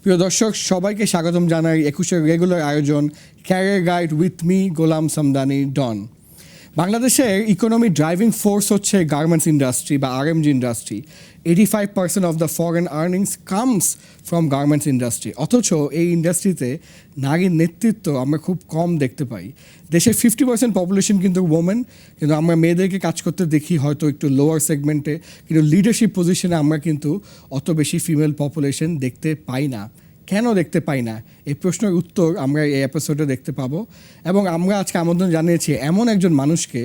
প্রিয় দর্শক সবাইকে স্বাগতম জানাই একুশের রেগুলার আয়োজন career guide with me Golam Samdani ডন। বাংলাদেশের ইকোনমি ড্রাইভিং ফোর্স হচ্ছে গার্মেন্টস ইন্ডাস্ট্রি বা RMG industry. 85% of the foreign earnings comes from garments industry. অথচ এই ইন্ডাস্ট্রিতে নারীর নেতৃত্ব আমরা খুব কম দেখতে পাই। দেশের 50% পপুলেশন কিন্তু ওমেন, কিন্তু আমরা মেয়েদেরকে কাজ করতে দেখি হয়তো একটু লোয়ার সেগমেন্টে, কিন্তু লিডারশিপ পজিশনে আমরা কিন্তু অত বেশি ফিমেল পপুলেশন দেখতে পাই না। কেন দেখতে পাই না, এই প্রশ্নের উত্তর আমরা এই এপিসোডে দেখতে পাবো। এবং আমরা আজকে আমন্ত্রণ জানিয়েছি এমন একজন মানুষকে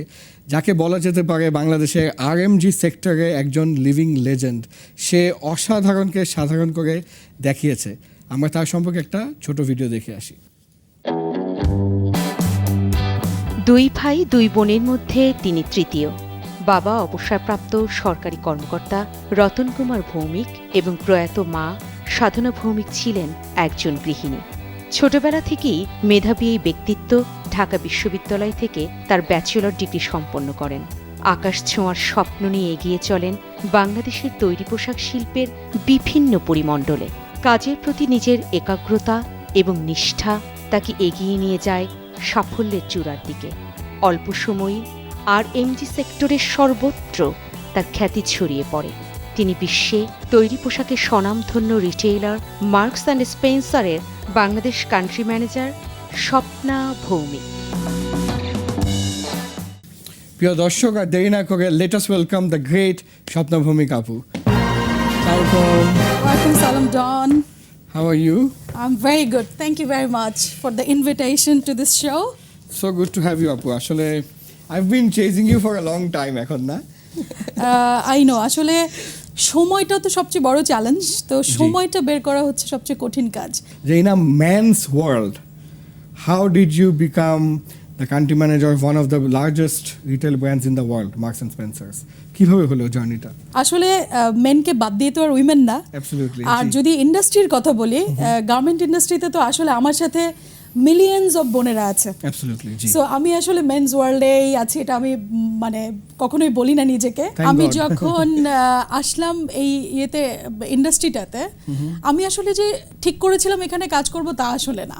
যাকে বলা যেতে পারে বাংলাদেশের RMG সেক্টরে একজন লিভিং লেজেন্ড। সে অসাধারণকে সাধারণ করে দেখিয়েছে। আমরা তার সম্পর্কে একটা ছোট ভিডিও দেখে আসি। দুই ভাই দুই বোনের মধ্যে তিনি তৃতীয়। বাবা অবসরপ্রাপ্ত সরকারি কর্মকর্তা রতন কুমার ভৌমিক এবং প্রয়াত মা সাধনা ভৌমিক ছিলেন একজন গৃহিণী। ছোটবেলা থেকেই মেধাবী এই ব্যক্তিত্ব ঢাকা বিশ্ববিদ্যালয় থেকে তার ব্যাচেলর ডিগ্রি সম্পন্ন করেন। আকাশ ছোঁয়ার স্বপ্ন নিয়ে এগিয়ে চলেন বাংলাদেশের তৈরি পোশাক শিল্পের বিভিন্ন পরিমণ্ডলে। কাজের প্রতি নিজের একাগ্রতা এবং নিষ্ঠা তাকে এগিয়ে নিয়ে যায় সাফল্যের চূড়ার দিকে। অল্প সময়ই RMG সেক্টরের সর্বত্র তার খ্যাতি ছড়িয়ে পড়ে। তিনি বিশ্বে তৈরি পোশাকের স্বনামধন্য রিটেইলার মার্কস অ্যান্ড স্পেন্সারের বাংলাদেশ কান্ট্রি ম্যানেজার স্বপ্না ভৌমিক। প্রিয় দর্শক, আর দেরি না করে let us welcome the great Swapna Bhowmik আপু। Welcome, Salam Don. How are you? I'm very good. Thank you very much for the invitation to this show. So good to have you আপু। আসলে I've been chasing you for a long time এখন না? I know. আসলে সময়টা তো সবচেয়ে বড় challenge, তো সময়টা বের করা হচ্ছে সবচেয়ে কঠিন কাজ। In a man's world, how did you become the country manager of one of the largest retail brands in the world, Marks and Spencers? কিভাবে হলো জার্নিটা? আসলে মেনকে বাদ দিয়ে তো আর উইমেন না। Absolutely. আর যদি ইন্ডাস্ট্রির কথা বলি, গার্মেন্ট ইন্ডাস্ট্রিতে তো আসলে আমার সাথে মিলিয়নস অফ বোনেরা আছে। Absolutely, জি। সো আমি আসলে মেন্স ওয়ার্ল্ডেই আছি, এটা আমি মানে কখনোই বলি না নিজেকে। আমি যখন আসলাম এই ইয়েতে ইন্ডাস্ট্রিটাতে, আমি আসলে যে ঠিক করেছিলাম এখানে কাজ করব তা আসলে না।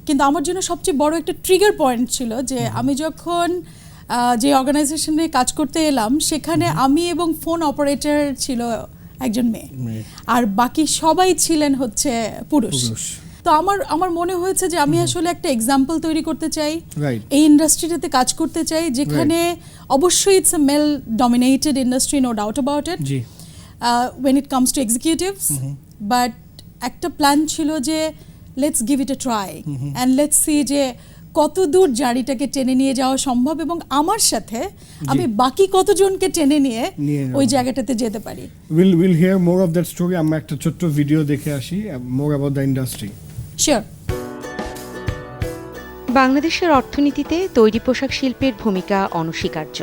কিন্তু আমার জন্য সবচেয়ে বড় একটা ট্রিগার পয়েন্ট ছিল যে আমি যখন যে অর্গানাইজেশনে কাজ করতে এলাম সেখানে আমি এবং ফোন অপারেটর ছিল একজন মেয়ে, আর বাকি সবাই ছিলেন হচ্ছে পুরুষ। তো আমার মনে হয়েছে যে আমি আসলে একটা এক্সাম্পল তৈরি করতে চাই, এই ইন্ডাস্ট্রিটাতে কাজ করতে চাই যেখানে অবশ্যই it's a male dominated industry, no doubt about it when it comes to executives, but একটা প্ল্যান ছিল যে let's give it a try and let's see যে কত দূর জার্নিটাকে টেনে নিয়ে যাওয়া সম্ভব এবং আমার সাথে আমি বাকি কতজনকে টেনে নিয়ে ওই জায়গাটাতে যেতে পারি। We'll hear more of that story. আমরা একটা ছোট্ট ভিডিও দেখে আসি, more about the industry. Sure. বাংলাদেশের অর্থনীতিতে তৈরি পোশাক শিল্পের ভূমিকা অনস্বীকার্য।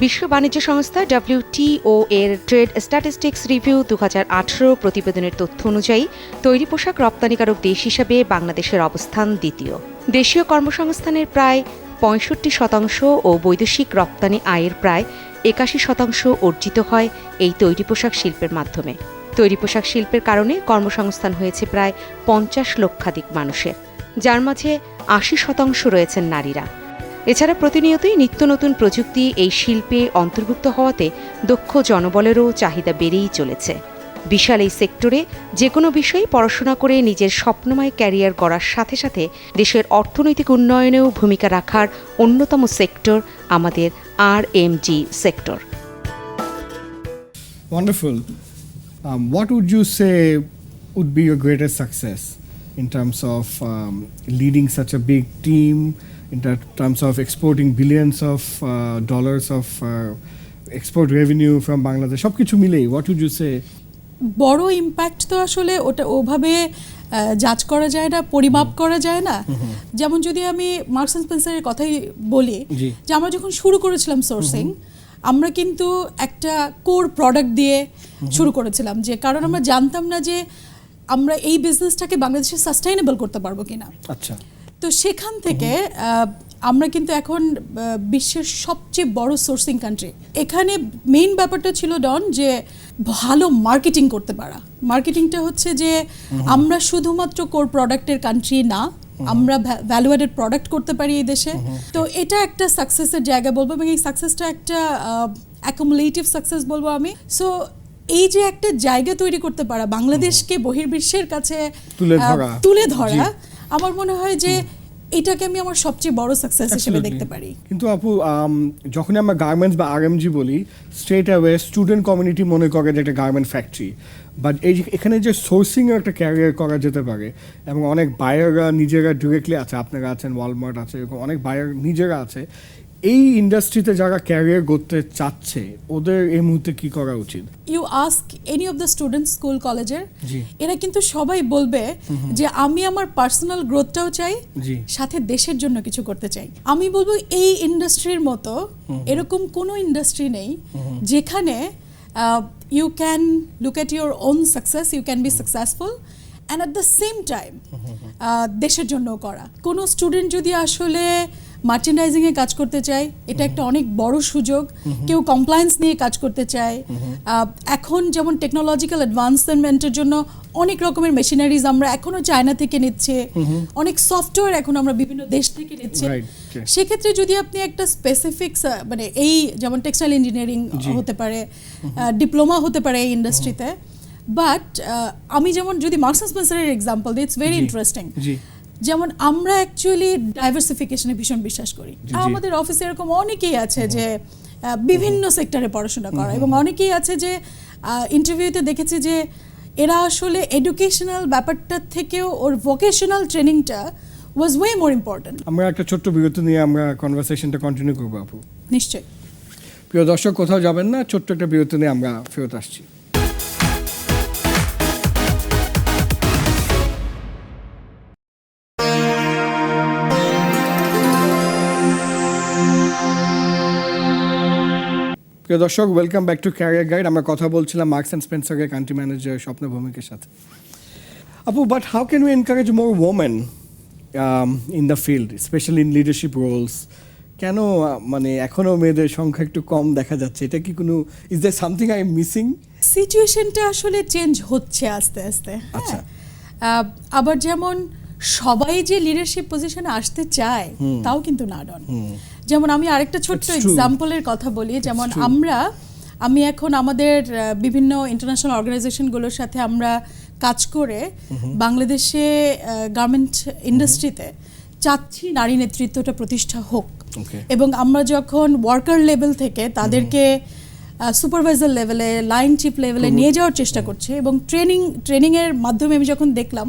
বিশ্ব বাণিজ্য সংস্থা WTO এর ট্রেড স্ট্যাটিস্টিক্স রিভিউ 2018 প্রতিবেদনের তথ্য অনুযায়ী তৈরি পোশাক রপ্তানিকারক দেশ হিসাবে বাংলাদেশের অবস্থান দ্বিতীয়। দেশীয় কর্মসংস্থানের প্রায় 65% ও বৈদেশিক রপ্তানি আয়ের প্রায় 81% অর্জিত হয় এই তৈরি পোশাক শিল্পের মাধ্যমে। তৈরি পোশাক শিল্পের কারণে কর্মসংস্থান হয়েছে প্রায় 50 লক্ষাধিক মানুষের, যার মাঝে 80% রয়েছেন নারীরা। এছাড়া প্রতিনিয়তই নিত্য নতুন প্রযুক্তি এই শিল্পে অন্তর্ভুক্ত হওয়াতে দক্ষ জনবলেরও চাহিদা বেড়েই চলেছে। বিশাল এই সেক্টরে যে কোনো বিষয়ে পড়াশোনা করে নিজের স্বপ্নময় ক্যারিয়ার গড়ার সাথে সাথে দেশের অর্থনৈতিক উন্নয়নেও ভূমিকা রাখার অন্যতম সেক্টর আমাদের RMG sector. Wonderful. What would you say would be your greatest success in terms of leading such a big team, in terms of exporting billions of dollars of export revenue from Bangladesh? সব কিছু মিলেই what would you say? বড় impact তো আসলে ওটা ওভাবে জাজ করা যায় না, পরিমাপ করা যায় না। যেমন যদি আমি মার্কস অ্যান্ড স্পেন্সারের কথাই বলি, যে আমরা যখন শুরু করেছিলাম সোর্সিং, আমরা কিন্তু একটা কোর প্রোডাক্ট দিয়ে শুরু করেছিলাম, যে কারণ আমরা জানতাম না যে আমরা এই বিজনেসটাকে বাংলাদেশে সাস্টেইনেবল করতে পারবো কিনা। আচ্ছা। তো সেখান থেকে আমরা কিন্তু এখন বিশ্বের সবচেয়ে বড় সোর্সিং কান্ট্রি। এখানে মেইন ব্যাপারটা ছিল ডন যে ভালো মার্কেটিং করতে পারা। মার্কেটিংটা হচ্ছে যে আমরা শুধুমাত্র কোর প্রোডাক্টের কান্ট্রি না, আমরা ভ্যালু অ্যাডেড প্রোডাক্ট করতে পারি এই দেশে। তো এটা একটা সাকসেসের জায়গা বলবো, এবং এই সাকসেসটা একটা অ্যাকুমুলেটিভ সাকসেস বলবো আমি। সো এই যে একটা জায়গা তৈরি করতে পারা, বাংলাদেশকে বহির্বিশ্বের কাছে তুলে ধরা, আমার মনে হয় যে এটাকে আমি আমার সবচেয়ে বড় সাকসেস হিসেবে দেখতে পারি। কিন্তু আপু, যখন আমরা গার্মেন্টস বা আরএমজি বলি, স্ট্রেট অ্যাওয়ে স্টুডেন্ট কমিউনিটি মনে করে যে একটা গার্মেন্ট ফ্যাক্টরি, বাট এই এখানে যে সোর্সিংয়ের একটা ক্যারিয়ার করা যেতে পারে, এবং অনেক বায়াররা নিজেরা ডিরেক্টলি আছে, আপনারা আছেন, ওয়ালমার্ট আছে, এরকম অনেক বায়ার নিজেরা আছে। এই ইন্ডাস্ট্রিতে যারা ক্যারিয়ার করতে চাচ্ছে, ওদের এই মুহূর্তে কি করা উচিত? You ask any of the students school কলেজের, এরা কিন্তু সবাই বলবে যে আমি আমার পার্সোনাল গ্রোথটাও চাই, সাথে দেশের জন্য কিছু করতে চাই। আমি বলবো এই ইন্ডাস্ট্রির মতো এরকম কোনো ইন্ডাস্ট্রি নেই যেখানে you can look at your own success, you can be successful and at the same time দেশের জন্য করা। কোনো স্টুডেন্ট যদি আসলে মার্চেন্ডাইজিংয়ে কাজ করতে চায়, এটা একটা অনেক বড় সুযোগ। কেউ কমপ্লায়েন্স নিয়ে কাজ করতে চায়, এখন যেমন টেকনোলজিক্যাল অ্যাডভান্সমেন্টের জন্য অনেক রকমের মেশিনারিজ আমরা এখনো চায়না থেকে নিচ্ছে, অনেক সফটওয়্যার এখন আমরা বিভিন্ন দেশ থেকে নিচ্ছে। সেক্ষেত্রে যদি আপনি একটা স্পেসিফিক মানে এই যেমন টেক্সটাইল ইঞ্জিনিয়ারিং হতে পারে, ডিপ্লোমা হতে পারে এই ইন্ডাস্ট্রিতে, বাট আমি যেমন যদি মার্কস অ্যান্ড স্পেন্সারের এক্সাম্পল দিই, ইটস ভেরি ইন্টারেস্টিং। যেমন আমরা অ্যাকচুয়ালি ডাইভার্সিফিকেশনে ভীষণ বিশ্বাস করি। আমাদের অফিসে এরকম অনেকেই আছে যে বিভিন্ন সেক্টরে পড়াশোনা করা, এবং অনেকেই আছে যে ইন্টারভিউতে দেখেছি যে এরা আসলে এডুকেশনাল ব্যাপারটা থেকেও ওর ভোকেশনাল ট্রেনিংটা ওয়াজ ওয়ে মোর ইম্পর্টেন্ট। আমরা একটা ছোট্ট বিরতি নিয়ে আমরা কনভারসেশনটা কন্টিনিউ করবো আপু। নিশ্চয়ই। প্রিয় দর্শক, কোথাও যাবেন না, ছোট্ট একটা বিরতি নিয়ে আমরা ফেরত আসছি। প্রিয় দর্শক, welcome back to career guide. আমরা কথা বলছিলাম মার্কস অ্যান্ড স্পেন্সারের কান্ট্রি ম্যানেজার স্বপ্না ভৌমিকের সাথে। আপু, but how can we encourage more women in the field, specially in leadership roles? কেন মানে এখনও মেয়েদের সংখ্যা একটু কম দেখা যাচ্ছে? এটা কি কোনো, is there something I am missing? সিচুয়েশনটা আসলে চেঞ্জ হচ্ছে আস্তে আস্তে। আচ্ছা, আবার যেমন সবাই যে লিডারশিপ পজিশনে আসতে চায় তাও কিন্তু না ডন। যেমন আমি আরেকটা ছোট্ট এক্সাম্পলের কথা বলি, যেমন আমি এখন আমাদের বিভিন্ন ইন্টারন্যাশনাল অর্গানাইজেশনগুলোর সাথে আমরা কাজ করে বাংলাদেশে গার্মেন্ট ইন্ডাস্ট্রিতে চাচ্ছি নারী নেতৃত্বটা প্রতিষ্ঠা হোক, এবং আমরা যখন ওয়ার্কার লেভেল থেকে তাদেরকে সুপারভাইজার লেভেলে, লাইন চিফ লেভেলে নিয়ে যাওয়ার চেষ্টা করছে, এবং ট্রেনিংয়ের মাধ্যমে আমি যখন দেখলাম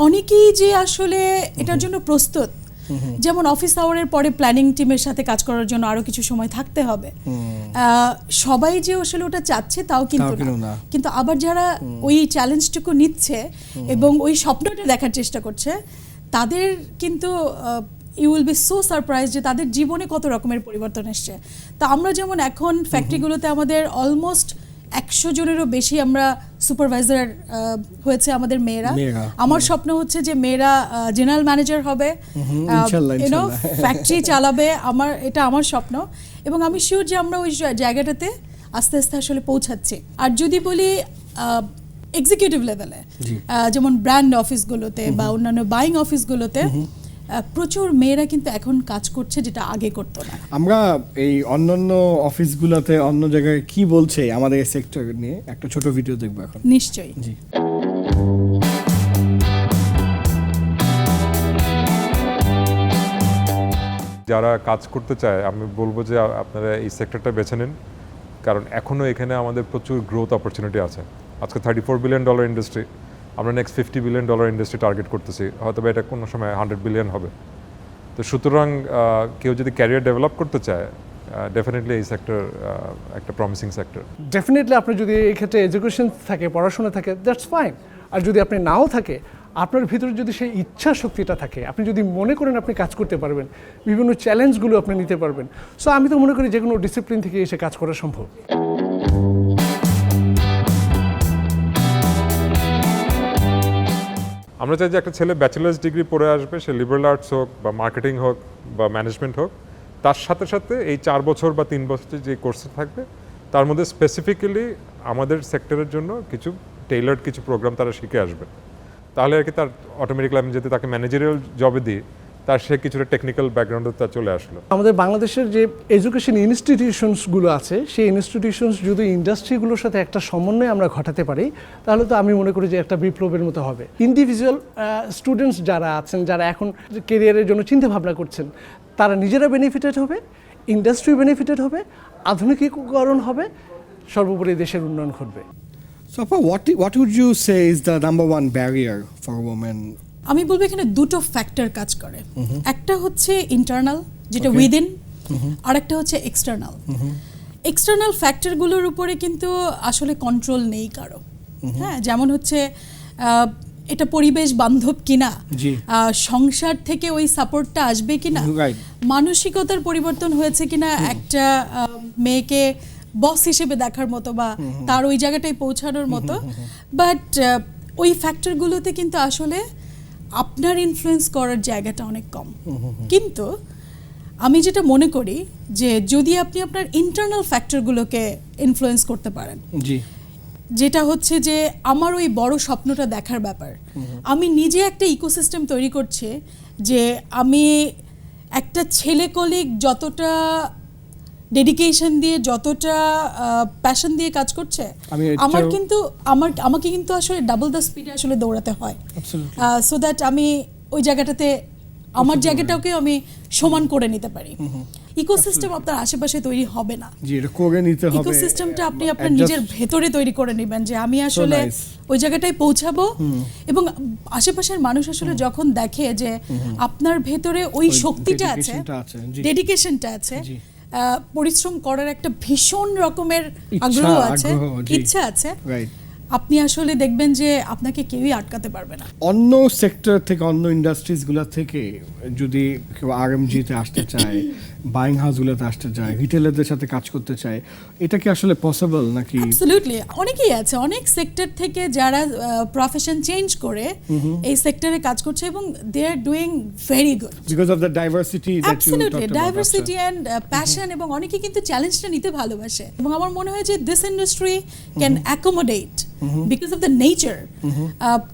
অনেকেই যে আসলে এটার জন্য প্রস্তুত। যেমন অফিস আওয়ারের পরে প্ল্যানিং টিমের সাথে কাজ করার জন্য আরো কিছু সময় থাকতে হবে, সবাই যে আসলে ওটা চাচ্ছে তাও কিন্তু না। কিন্তু আবার যারা ওই চ্যালেঞ্জটুকু নিচ্ছে এবং ওই স্বপ্নটা দেখার চেষ্টা করছে, তাদের কিন্তু you will be so surprise যে তাদের জীবনে কত রকমের পরিবর্তন এসছে। তা আমরা যেমন এখন ফ্যাক্টরিগুলোতে আমাদের অলমোস্ট 100 জনেরও বেশি আমরা সুপারভাইজার হয়েছে আমাদের মেয়েরা। আমার স্বপ্ন হচ্ছে যে মেয়েরা জেনারেল ম্যানেজার হবে, ফ্যাক্টরি চালাবে, এটা আমার স্বপ্ন, এবং আমি শিওর যে আমরা ওই জায়গাটাতে আস্তে আস্তে আসলে পৌঁছাচ্ছি। আর যদি বলি এক্সিকিউটিভ লেভেলে, যেমন ব্র্যান্ড অফিসগুলোতে বা অন্যান্য বাইং অফিসগুলোতে প্রচুর মেয়েরা কিন্তু এখন কাজ করছে, যেটা আগে করতো না। আমরা এই অন্যান্য অফিসগুলোতে অন্য জায়গায় কি বলছে আমাদের এই সেক্টর নিয়ে একটা ছোট ভিডিও দেখবো এখন। নিশ্চয়ই। জি, যারা কাজ করতে চায় আমি বলবো যে আপনারা এই সেক্টরটা বেছে নিন, কারণ এখনও এখানে আমাদের প্রচুর গ্রোথ অপরচুনিটি আছে। আজকে $34 বিলিয়ন ইন্ডাস্ট্রি, আমরা নেক্সট $50 বিলিয়ন ইন্ডাস্ট্রি টার্গেট করতেছি, হয়তো এটা কোনো সময় $100 বিলিয়ন হবে। তো সুতরাং কেউ যদি ক্যারিয়ার ডেভেলপ করতে চায়, ডেফিনেটলি এই সেক্টর একটা প্রমিসিং সেক্টর। ডেফিনেটলি আপনার যদি এই ক্ষেত্রে এডুকেশন থাকে, পড়াশোনা থাকে, দ্যাটস ফাইন। আর যদি আপনি নাও থাকে, আপনার ভিতরে যদি সেই ইচ্ছা শক্তিটা থাকে, আপনি যদি মনে করেন আপনি কাজ করতে পারবেন, বিভিন্ন চ্যালেঞ্জগুলো আপনি নিতে পারবেন, সো আমি তো মনে করি যে কোনো ডিসিপ্লিন থেকে এসে কাজ করা সম্ভব। আমরা চাই যে একটা ছেলে ব্যাচেলার্স ডিগ্রি পড়ে আসবে, সে লিবারাল আর্টস হোক বা মার্কেটিং হোক বা ম্যানেজমেন্ট হোক, তার সাথে সাথে এই 4 বছর বা 3 বছর যে কোর্স থাকবে তার মধ্যে স্পেসিফিক্যালি আমাদের সেক্টরের জন্য কিছু টেইলার্ড কিছু প্রোগ্রাম তারা শিখে আসবে। তাহলে আর কি তার অটোমেটিক্যালি আমি যদি তাকে ম্যানেজারিয়াল জবে দিই, তার সে কিছুটা টেকনিক্যাল ব্যাকগ্রাউন্ডে তার চলে আসলো। আমাদের বাংলাদেশের যে এডুকেশন ইনস্টিটিউশনসগুলো আছে, সেই ইনস্টিটিউশনস যদি ইন্ডাস্ট্রিগুলোর সাথে একটা সমন্বয় আমরা ঘটাতে পারি, তাহলে তো আমি মনে করি যে একটা বিপ্লবের মতো হবে। ইন্ডিভিজুয়াল স্টুডেন্টস যারা আছেন, যারা এখন কেরিয়ারের জন্য চিন্তা ভাবনা করছেন, তারা নিজেরা বেনিফিটেড হবে, ইন্ডাস্ট্রি বেনিফিটেড হবে, আধুনিকীকরণ হবে, সর্বোপরি দেশের উন্নয়ন ঘটবে। So, Appa, what would you say is the number one barrier for women? আমি বলবো এখানে দুটো ফ্যাক্টর কাজ করে। একটা হচ্ছে ইন্টারনাল, যেটা উইদিন, আর একটা হচ্ছে এক্সটার্নাল। এক্সটার্নাল ফ্যাক্টরগুলোর উপরে কিন্তু আসলে কন্ট্রোল নেই কারো। হ্যাঁ, যেমন হচ্ছে এটা পরিবেশ বান্ধব কিনা, সংসার থেকে ওই সাপোর্টটা আসবে কিনা, মানসিকতার পরিবর্তন হয়েছে কিনা একটা মেয়েকে বস হিসেবে দেখার মতো বা তার ওই জায়গাটায় পৌঁছানোর মতো। বাট ওই ফ্যাক্টরগুলোতে কিন্তু আসলে আপনার ইনফ্লুয়েন্স করার জায়গাটা অনেক কম। কিন্তু আমি যেটা মনে করি যে যদি আপনি আপনার ইন্টারনাল ফ্যাক্টরগুলোকে ইনফ্লুয়েন্স করতে পারেন, যেটা হচ্ছে যে আমার ওই বড় স্বপ্নটা দেখার ব্যাপার, আমি নিজে একটা ইকোসিস্টেম তৈরি করছি যে আমি একটা ছেলে কলিগ যতটা ডেডিকেশন দিয়ে, যতটা প্যাশন দিয়ে কাজ করছে, আমাকে কিন্তু আসলে ডাবল দ্য স্পিডে আসলে দৌড়াতে হয়, সো দ্যাট আমি ওই জায়গাটাতে আমার জায়গাটাকে আমি সমান করে নিতে পারি। ইকোসিস্টেম আপনার আশেপাশে তৈরি হবে না, ইকোসিস্টেমটা আপনি আপনার নিজের ভেতরে তৈরি করে নেবেন যে আমি আসলে ওই জায়গাটায় পৌঁছাবো। এবং আশেপাশের মানুষ আসলে যখন দেখে যে আপনার ভেতরে ওই শক্তিটা আছে, ডেডিকেশনটা আছে, পরিশ্রম করার একটা ভীষণ রকমের আগ্রহ আছে, ইচ্ছা আছে, আপনি আসলে দেখবেন যে আপনাকে কেউই আটকাতে পারবে না। অন্য সেক্টর থেকে, অন্য ইন্ডাস্ট্রিজগুলো থেকে যদি কেউ আরএমজিতে আসতে চায়, বাইং হাউসগুলোতে আসতে চায়, রিটেলারদের সাথে কাজ করতে চায়, এটা কি আসলে পসিবল নাকি? অ্যাবসলিউটলি, অনেকেই আছে অনেক সেক্টর থেকে যারা প্রফেশন চেঞ্জ করে এই সেক্টরে কাজ করছে এবং they are doing very good because of the diversity that you talked about. Diversity and passion, এবং অনেকে কিন্তু চ্যালেঞ্জটা নিতে ভালোবাসে। এবং আমার মনে হয় যে this industry can accommodate, because of the nature,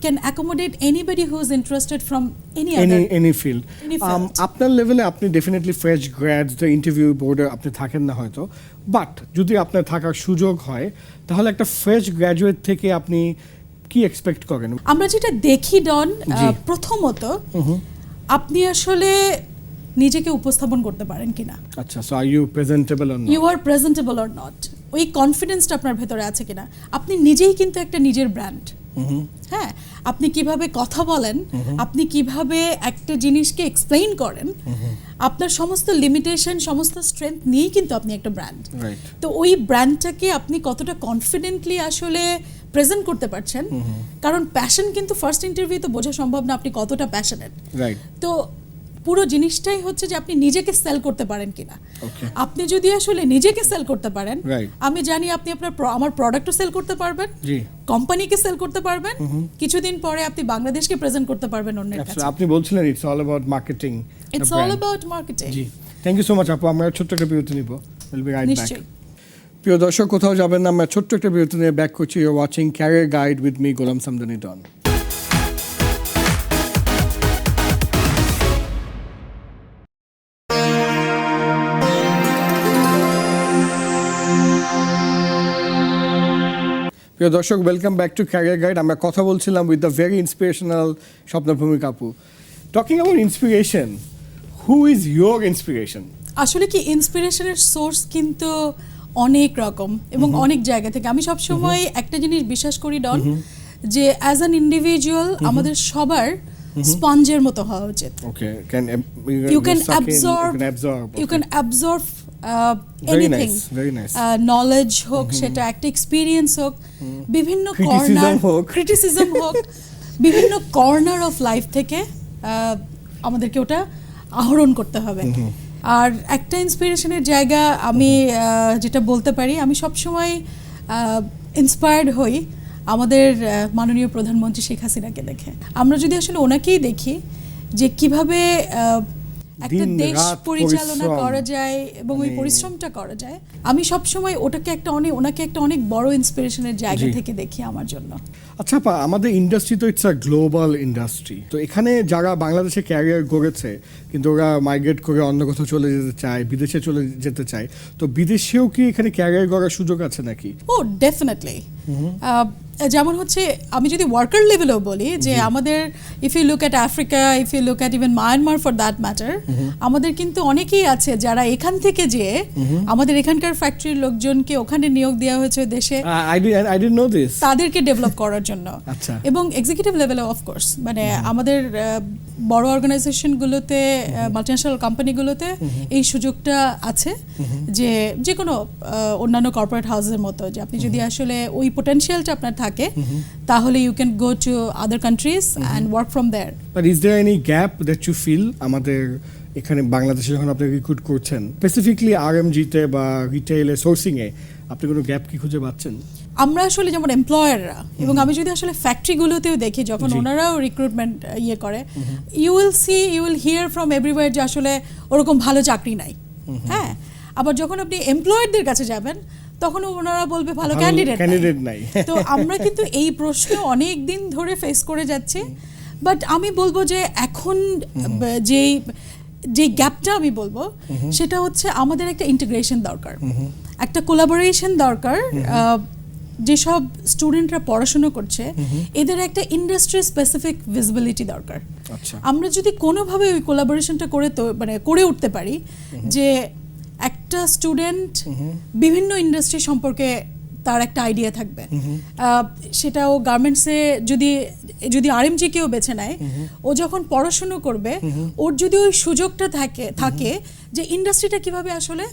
can accommodate anybody who is interested from any field. আপনার লেভেলে আপনি ডেফিনেটলি ফ্রেশ গ্র্যাডস, দ্য ইন্টারভিউ বোর্ডে আপনি থাকেন না হয়তো, বাট যদি আপনার থাকার সুযোগ হয় তাহলে একটা ফ্রেশ গ্র্যাজুয়েট থেকে আপনি কি এক্সপেক্ট করেন? আমরা যেটা দেখি ডন, প্রথমত আপনি আসলে নিজেকে উপস্থাপন করতে পারেন কিনা। আচ্ছা, so are you presentable or not? You are presentable or not, ওই কনফিডেন্সটা আপনার ভেতরে আছে কিনা। আপনি নিজেই কিন্তু একটা নিজের ব্র্যান্ড। হ্যাঁ, আপনি কিভাবে কথা বলেন, আপনি কিভাবে একটা জিনিসকে এক্সপ্লেইন করেন, আপনার সমস্ত লিমিটেশন, সমস্ত স্ট্রেংথ নিয়েই কিন্তু আপনি একটা ব্র্যান্ড। তো ওই ব্র্যান্ডটাকে আপনি কতটা কনফিডেন্টলি আসলে প্রেজেন্ট করতে পারছেন, কারণ প্যাশন কিন্তু ফার্স্ট ইন্টারভিউ তো বোঝা সম্ভব না আপনি কতটা প্যাশনেট। তো পুরো জিনিসটাই হচ্ছে যে আপনি নিজেকে সেল করতে পারেন কিনা। আপনি যদি আসলে নিজেকে সেল করতে পারেন, আমি জানি আপনি আমার প্রোডাক্টও সেল করতে পারবেন, কোম্পানিকে সেল করতে পারবেন, কিছুদিন পরে আপনি বাংলাদেশকে প্রেজেন্ট করতে পারবেন অন্যের কাছে। আপনি বলছিলেন it's all about marketing. It's all about marketing. জি, থ্যাংক ইউ সো মাচ আপু। আমরা ছোট্ট একটা বিরতি নিব, উইল বি রাইট ব্যাক। প্রিয় দর্শক, কোথাও যাবেন না, আমরা ছোট্ট একটা বিরতি নিয়ে ব্যাক করছি। You are watching career guide with me Golam Samdani Don. প্রিয় দর্শক, welcome back to career guide. আমরা কথা বলছিলাম with the very inspirational Swapna Bhowmik আপু। Talking about inspiration, who is your inspiration? আসলে কি ইন্সপিরেশনের সোর্স কিন্তু অনেক রকম এবং অনেক জায়গা থেকে। আমি সবসময় একটা জিনিস বিশ্বাস করি ডন, যে অ্যাজ অ্যান ইন্ডিভিজুয়াল আমাদের সবার স্পঞ্জের মতো হওয়া উচিত। You can absorb anything, knowledge হোক, সেটা একটা এক্সপিরিয়েন্স হোক, বিভিন্ন ক্রিটিসিজম হোক, বিভিন্ন কর্নার অফ লাইফ থেকে আমাদেরকে ওটা আহরণ করতে হবে। আর একটা ইন্সপিরেশনের জায়গা আমি যেটা বলতে পারি, আমি সবসময় ইন্সপায়ার্ড হই আমাদের মাননীয় প্রধানমন্ত্রী শেখ হাসিনাকে দেখে। আমরা যদি আসলে ওনাকেই দেখি যে কিভাবে একটা দেশ পরিচালনা করা যায় এবং ওই পরিশ্রমটা করা যায়, আমি সবসময় ওনাকে একটা অনেক বড় ইন্সপিরেশনের জায়গা থেকে দেখি আমার জন্য। আচ্ছা আপা, আমাদের ইন্ডাস্ট্রি তো ইটস আ গ্লোবাল ইন্ডাস্ট্রি, তো এখানে যারা বাংলাদেশে ক্যারিয়ার গড়েছে কিন্তু ওরা মাইগ্রেট করে অন্য কোথাও চলে যেতে চায়, বিদেশে চলে যেতে চায়, তো বিদেশেও কি এখানে ক্যারিয়ার গড়ার সুযোগ আছে নাকি? Oh definitely. যেমন হচ্ছে আমি যদি ওয়ার্কার লেভেলেও বলি যে আমাদের if you look at Africa, if you look at even Myanmar for that matter, আমাদের কিন্তু অনেকেই আছে যারা এখান থেকে যেয়ে আমাদের এখানকার ফ্যাক্টরির লোকজনকে ওখানে নিয়োগ দেওয়া হয়েছে দেশে, তাদেরকে ডেভেলপ করার জন্য। এবং এক্সিকিউটিভ লেভেলে অফকোর্স মানে আমাদের বড় অর্গানাইজেশনগুলোতে, মাল্টিন্যাশনাল কোম্পানিগুলোতে এই সুযোগটা আছে যে যে কোনো অন্যান্য কর্পোরেট হাউসের মতো, যে আপনি যদি আসলে ওই পোটেনশিয়ালটা আপনার থাকে তাহলে you can go to other countries and work from there. But is there any gap that you feel আমাদের এখানে বাংলাদেশে যখন আপনি রিক্রুট করছেন, স্পেসিফিকলি আরএমজিতে বা রিটেইলে, সোর্সিংয়ে আপনি কোনো গ্যাপ কি খুঁজে পাচ্ছেন? আমরা আসলে যেমন এমপ্লয়াররা, এবং আমি যদি আসলে ফ্যাক্টরিগুলোতেও দেখি যখন ওনারাও রিক্রুটমেন্ট করে, you will hear from everywhere যে আসলে ওরকম ভালো চাকরি নাই। হ্যাঁ, আবার যখন আপনি এমপ্লয়ারদের কাছে যাবেন তখন ওনারা বলবে ভালো ক্যান্ডিডেট নাই। তো আমরা কিন্তু এই প্রশ্ন অনেক দিন ধরে ফেস করে যাচ্ছি। বাট আমি বলবো যে এখন যে গ্যাপটা আমি বলবো সেটা হচ্ছে আমাদের একটা ইন্টিগ্রেশন দরকার, একটা কোলাবোরেশন দরকার। যেসব স্টুডেন্টরা পড়াশোনা করছে এদের একটা ইন্ডাস্ট্রি স্পেসিফিক ভিজিবিলিটি দরকার। আমরা যদি কোনোভাবে ওই কোলাবোরেশনটা করে উঠতে পারি যে একটা স্টুডেন্ট বিভিন্ন ইন্ডাস্ট্রি সম্পর্কে তার একটা আইডিয়া থাকবে, সেটাও গার্মেন্টসে যদি আরএমজি কেউ বেছে নেয়, ও যখন পড়াশুনো করবে ওর যদি ওই সুযোগটা থাকে যে ইন্ডাস্ট্রিটা কিভাবে আসলে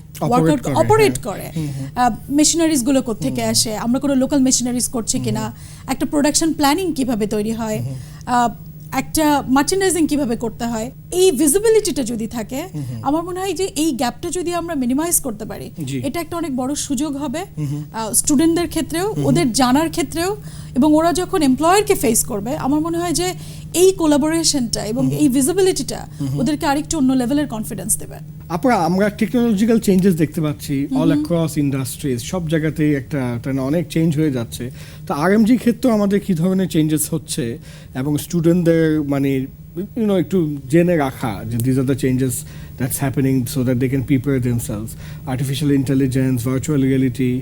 অপারেট করে, মেশিনারিজগুলো কোত্থেকে আসে, আমরা কোনো লোকাল মেশিনারিজ করছি কিনা, একটা প্রোডাকশন প্ল্যানিং কিভাবে তৈরি হয়, একটা মার্চেন্ডাইজিং কিভাবে করতে হয়, এই ভিজিবিলিটিটা যদি থাকে, আমার মনে হয় যে এই গ্যাপটা যদি আমরা মিনিমাইজ করতে পারি, এটা একটা অনেক বড় সুযোগ হবে স্টুডেন্টদের ক্ষেত্রেও, ওদের জানার ক্ষেত্রেও, এবং ওরা যখন এমপ্লয়ারকে ফেস করবে আমার মনে হয় যে এই কোলাবোরেশনটা এবং এই ভিজিবিলিটিটা ওদেরকে আরেকটু অন্য লেভেলের কনফিডেন্স দেবে। আমরা টেকনোলজিক্যাল চেঞ্জেস দেখতে পাচ্ছি অল অ্যাক্রস ইন্ডাস্ট্রিজ, সব জায়গাতেই একটা অনেক চেঞ্জ হয়ে যাচ্ছে। তো আরএমজি ক্ষেত্রেও আমাদের কী ধরনের চেঞ্জেস হচ্ছে এবং স্টুডেন্টদের একটু জেনে রাখা যে this are the changes that's happening so that they can prepare themselves, artificial intelligence, virtual reality,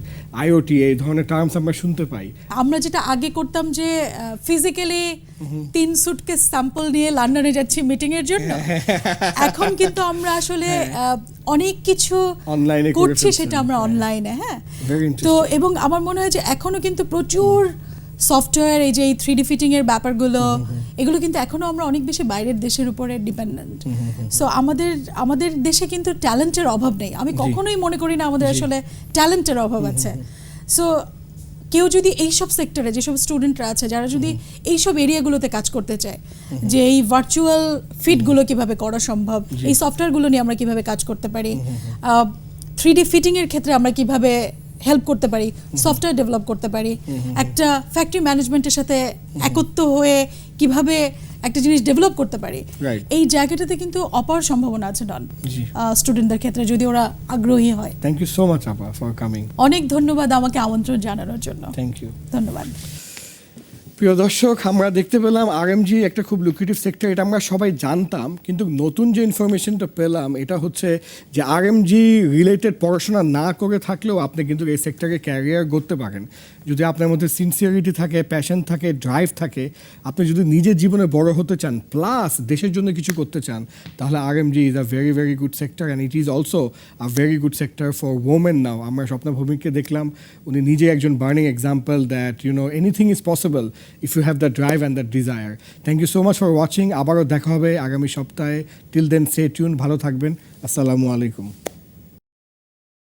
IoT, এই ধরনের টার্মস আমরা শুনতে পাই। আমরা যেটা আগে করতাম যে ফিজিক্যালি 3 সুটকেস স্যাম্পল নিয়ে লন্ডনে যাচ্ছি মিটিং এর জন্য, এখন কিন্তু আমরা আসলে অনেক কিছু অনলাইনে করছি, সেটা আমরা অনলাইনে। হ্যাঁ, তো এবং আমার মনে হয় যে এখনো কিন্তু প্রচুর সফটওয়্যার, এই যে এই 3D ফিটিং এর ব্যাপারগুলো, এগুলো কিন্তু এখনো আমরা অনেক বেশি বাইরের দেশের উপরে ডিপেন্ডেন্ট। সো আমাদের দেশে কিন্তু ট্যালেন্টের অভাব নেই, আমি কখনোই মনে করি না আমাদের আসলে ট্যালেন্টের অভাব আছে। সো কেউ যদি এইসব সেক্টরে, যেসব স্টুডেন্টরা আছে যারা যদি এইসব এরিয়াগুলোতে কাজ করতে চায়, যে এই ভার্চুয়াল ফিটগুলো কিভাবে করা সম্ভব, এই সফটওয়্যারগুলো নিয়ে আমরা কিভাবে কাজ করতে পারি, 3D ফিটিং এর ক্ষেত্রে আমরা কিভাবে হেল্প করতে পারি, সফটওয়্যার ডেভেলপ করতে পারি, একটা ফ্যাক্টরি ম্যানেজমেন্টের সাথে একত্র হয়ে কিভাবে একটা জিনিস ডেভেলপ করতে পারি, এই জায়গাটাতে কিন্তু অপার সম্ভাবনা আছে স্টুডেন্টদের ক্ষেত্রে যদি ওরা আগ্রহী হয়। থ্যাংক ইউ সো মাচ আপা ফর কামিং। অনেক ধন্যবাদ আমাকে আমন্ত্রণ জানানোর জন্য। থ্যাংক ইউ, ধন্যবাদ। প্রিয় দর্শক, আমরা দেখতে পেলাম আরএমজি একটা খুব লুক্রেটিভ সেক্টর, এটা আমরা সবাই জানতাম, কিন্তু নতুন যে ইনফরমেশনটা পেলাম এটা হচ্ছে যে আরএমজি রিলেটেড পড়াশোনা না করে থাকলেও আপনি কিন্তু এই সেক্টরে ক্যারিয়ার করতে পারেন যদি আপনার মধ্যে সিনসিয়ারিটি থাকে, প্যাশন থাকে, ড্রাইভ থাকে, আপনি যদি নিজের জীবনে বড় হতে চান প্লাস দেশের জন্য কিছু করতে চান, তাহলে RMG is a very very good sector and it is also a very good sector for women now. আমরা স্বপ্না ভৌমিককে দেখলাম, উনি নিজে একজন burning example that anything is possible if you have that drive and that desire. Thank you so much for watching. আবারও দেখা হবে আগামী সপ্তাহে। Till then stay tuned, ভালো থাকবেন। আসসালামু আলাইকুম।